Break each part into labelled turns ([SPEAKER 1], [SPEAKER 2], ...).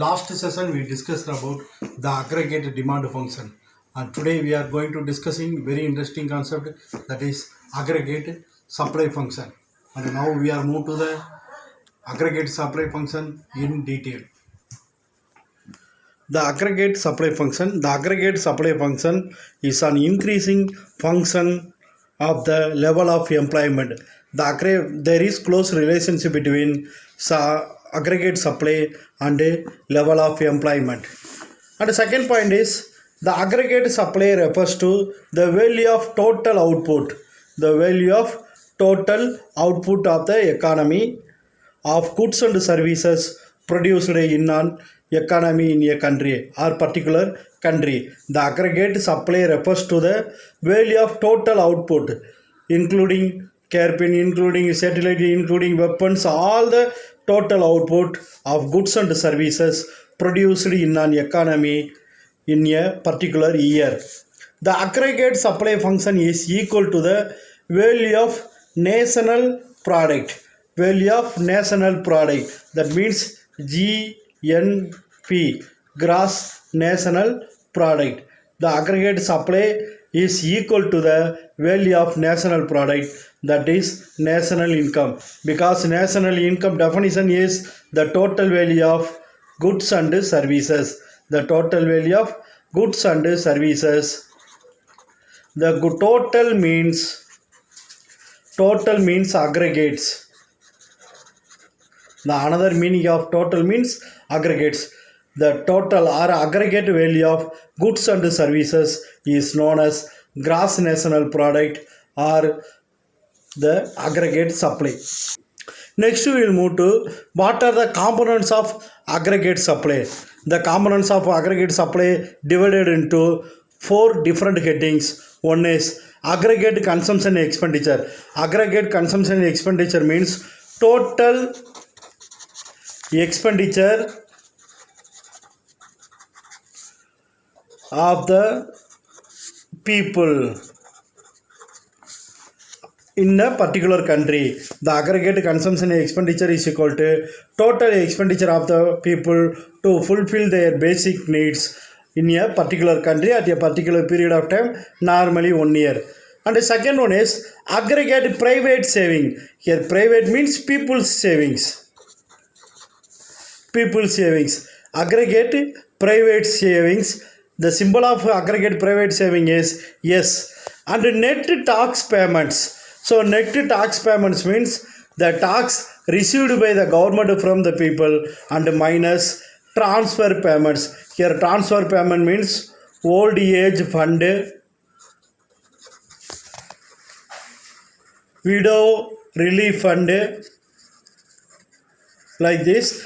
[SPEAKER 1] Last session we discussed about the aggregate demand function, and today we are going to discussing very interesting concept, that is aggregate supply function. And now we are moved to the aggregate supply function in detail. The aggregate supply function is an increasing function of the level of employment. There is close relationship between aggregate supply and level of employment. And the second point is the aggregate supply refers to the value of total output, of the economy of goods and services produced in an economy in a country or particular country. The aggregate supply refers to the value of total output, including carpin, including satellite, including weapons, all the total output of goods and services produced in an economy in a particular year. The aggregate supply function is equal to the value of national product. That means GNP, gross national product. The aggregate supply is equal to the value of national product, that is national income, because national income definition is the total value of goods and services. The total means aggregates. The another meaning of total means aggregates. The total or aggregate value of goods and services is known as gross national product or the aggregate supply. Next we will move to what are the components of aggregate supply. The components of aggregate supply divided into 4 different headings. One is aggregate consumption expenditure. Aggregate consumption expenditure means total expenditure of the people in a particular country. The aggregate consumption expenditure is equal to total expenditure of the people to fulfill their basic needs in a particular country at a particular period of time, normally 1 year. And the second one is aggregate private saving. Here private means people's savings. Aggregate private savings. The symbol of aggregate private saving is S. And net tax payments. So net tax payments means the tax received by the government from the people and minus transfer payments. Here transfer payment means old age fund, widow relief fund, like this.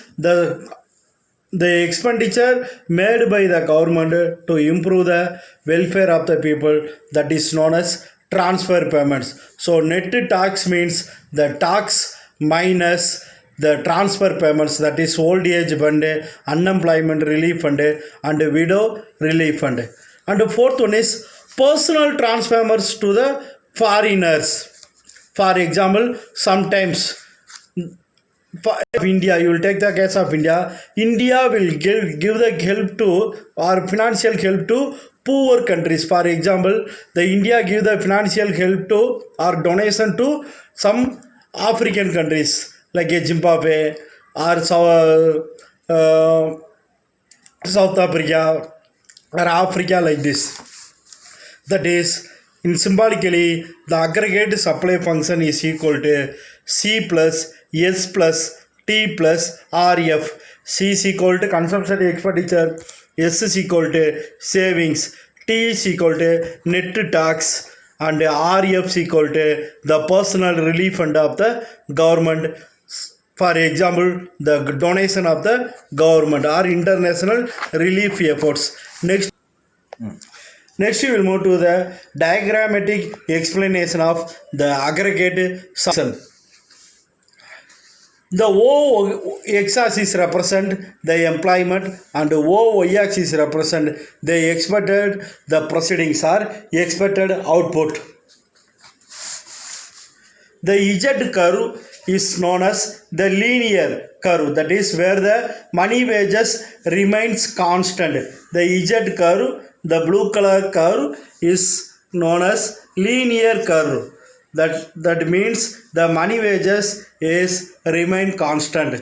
[SPEAKER 1] The expenditure made by the government to improve the welfare of the people, that is known as transfer payments. So net tax means the tax minus the transfer payments, that is old age fund, unemployment relief fund and widow relief fund. And the fourth one is personal transfers to the foreigners. For example, sometimes India, you will take the case of India. India will give the help to or financial help to poor countries. For example, the India give the financial help to or donation to some African countries like Zimbabwe or South Africa or Africa, like this. That is, in symbolically, the aggregate supply function is equal to C plus S plus T plus RF. C is equal to consumption expenditure, S is equal to savings, T is equal to net tax, and RF is equal to the personal relief fund of the government. For example, the donation of the government or international relief efforts. Next we will move to the diagrammatic explanation of the aggregate function. The O-x-axis represent the employment and O-y-axis represent the proceedings or expected output. The Z curve is known as the linear curve. That is where the money wages remains constant. The Z curve, the blue color curve is known as linear curve. That means the money wages is remain constant.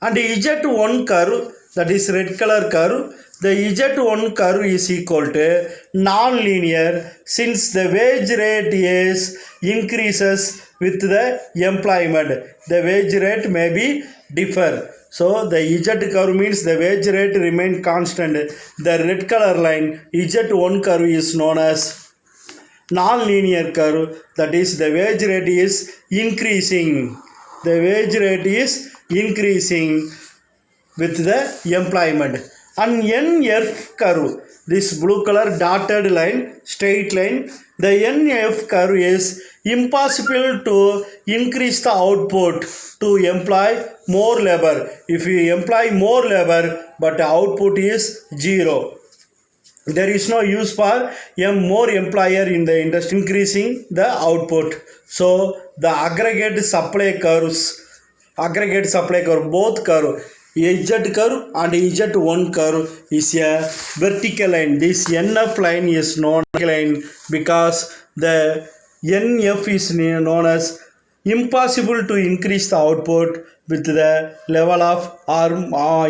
[SPEAKER 1] And Z1 curve, that is red color curve, the Z1 curve is equal to non-linear since the wage rate is increases with the employment. The wage rate may be differ. So the Z curve means the wage rate remain constant. The red color line Z1 curve is known as non-linear curve, that is the wage rate is increasing. The wage rate is increasing with the employment. And NF curve, this blue color dotted line, straight line, the NF curve is impossible to increase the output to employ more labor. If you employ more labor but the output is zero, there is no use for a more employer in the industry increasing the output. So the aggregate supply curve, both curve, Z curve and Z1 curve is a vertical line. This NF line is known as line because the NF is known as impossible to increase the output with the level of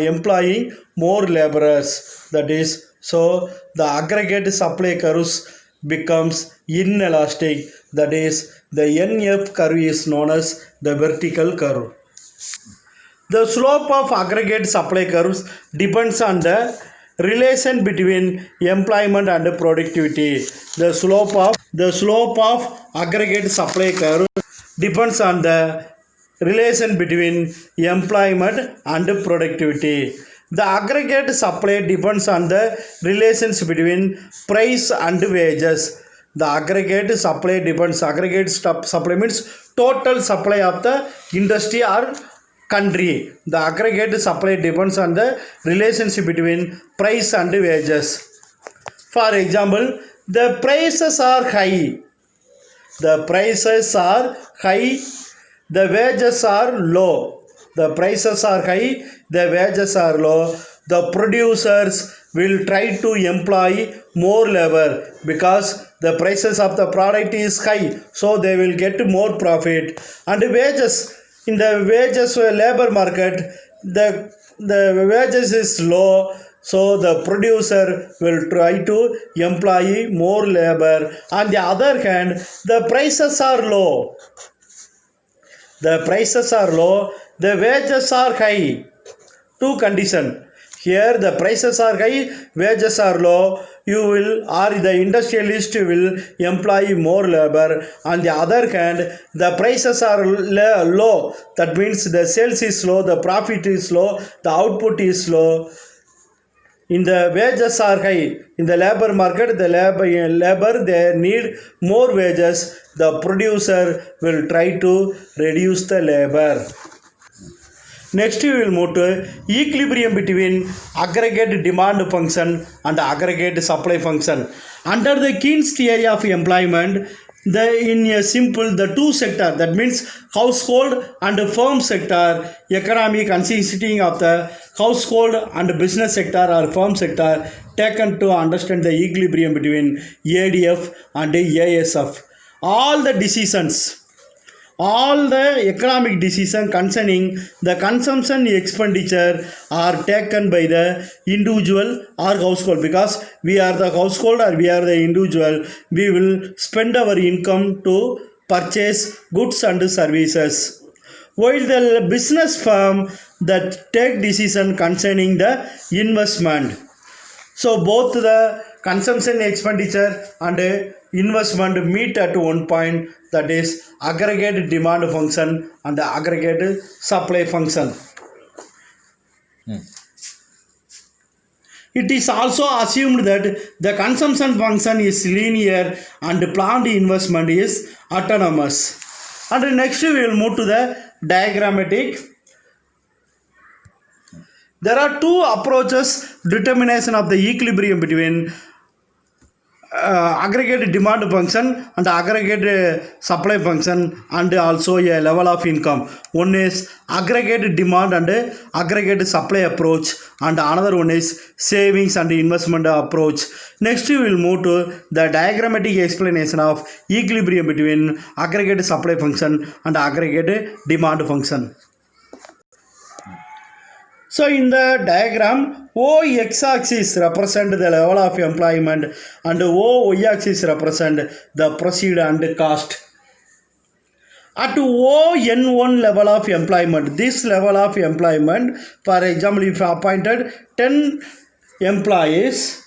[SPEAKER 1] employing more laborers. That is, so the aggregate supply curves becomes inelastic. That is, the NF curve is known as the vertical curve. The slope of aggregate supply curves depends on the relation between employment and productivity. The slope of aggregate supply curve depends on the relation between employment and productivity. The aggregate supply depends on the relations between price and wages. The aggregate supply means total supply of the industry or country. The aggregate supply depends on the relationship between price and wages. For example, the prices are high. The prices are high. The wages are low. The prices are high. The wages are low. The producers will try to employ more labor because the prices of the product is high. So they will get more profit. And wages, in the wages labor market, the wages is low, so the producer will try to employ more labor. On the other hand, the prices are low. The prices are low, the wages are high. Two conditions. Here the prices are high, wages are low. You will, or the industrialist will employ more labor. On the other hand, the prices are low. That means the sales is low, the profit is low, the output is low. In the wages are high. In the labor market, the labor they need more wages. The producer will try to reduce the labor. Next we will move to equilibrium between aggregate demand function and aggregate supply function. Under the Keynes theory of employment, in a simple, the two sector, that means household and firm sector economy consisting of the household and business sector or firm sector taken to understand the equilibrium between ADF and ASF. All the economic decisions concerning the consumption expenditure are taken by the individual or household, because we are the household or we are the individual. We will spend our income to purchase goods and services, while the business firm that take decision concerning the investment. So both the consumption expenditure and investment meet at one point, that is aggregate demand function and the aggregate supply function. It is also assumed that the consumption function is linear and planned investment is autonomous. And next we will move to the diagrammatic. There are two approaches determination of the equilibrium between aggregate demand function and aggregate supply function, and also a level of income. One is aggregate demand and aggregate supply approach, and another one is savings and investment approach. Next we will move to the diagrammatic explanation of equilibrium between aggregate supply function and aggregate demand function. So in the diagram, O x-axis represent the level of employment and O y-axis represent the proceed and cost. At O N1 level of employment, this level of employment, for example, if you appointed 10 employees,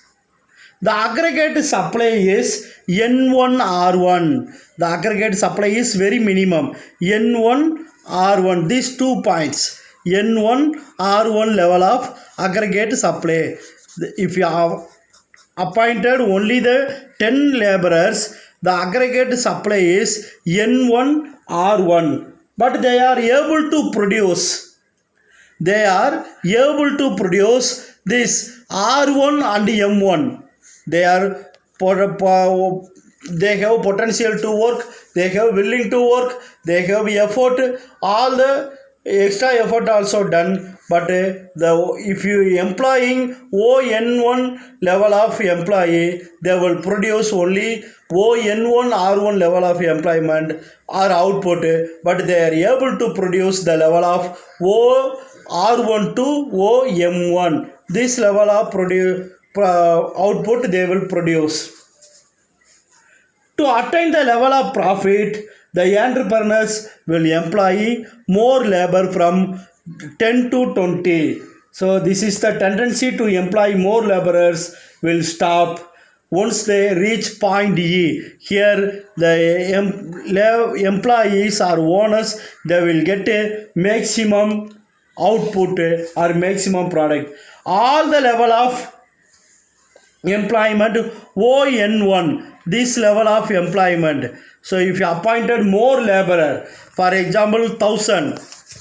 [SPEAKER 1] the aggregate supply is N1 R1. The aggregate supply is very minimum. N1 R1. These 2 points. N1 R1 level of aggregate supply. If you have appointed only the 10 laborers, the aggregate supply is N1 R1. But they are able to produce. They are able to produce this R1 and M1. They are they have potential to work, they have willing to work, they have effort, all the extra effort also done. But if you employing ON1 level of employee, they will produce only ON1 R1 level of employment or output, but they are able to produce the level of O R1 to OM1. This level of output they will produce. To attain the level of profit, the entrepreneurs will employ more labor from 10 to 20. So this is the tendency to employ more laborers will stop once they reach point E. Here the employees or owners, they will get a maximum output or maximum product. All the level of employment ON1, this level of employment. So if you appointed more laborer, for example 1000,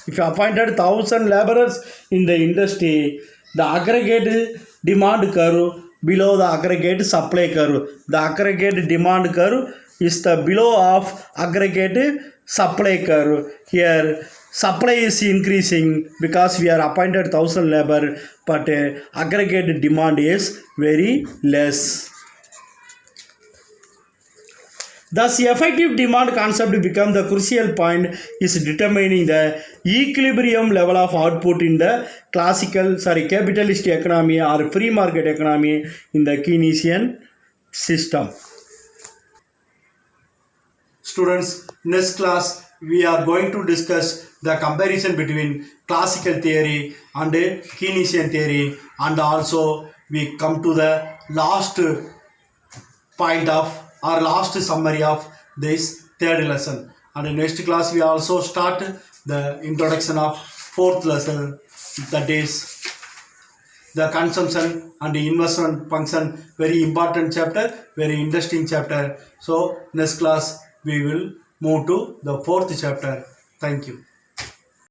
[SPEAKER 1] if you appointed 1000 laborers in the industry, the aggregate demand curve below the aggregate supply curve. The aggregate demand curve is the below of aggregate supply curve. Here supply is increasing because we are appointed 1000 labor, but aggregate demand is very less. Thus, effective demand concept becomes the crucial point is determining the equilibrium level of output in the capitalist economy or free market economy in the Keynesian system. Students, next class we are going to discuss the comparison between classical theory and Keynesian theory, and also we come to the last point of our last summary of this third lesson. And in next class we also start the introduction of fourth lesson, that is the consumption and the investment function. Very important chapter, very interesting chapter. So next class we will move to the fourth chapter. Thank you.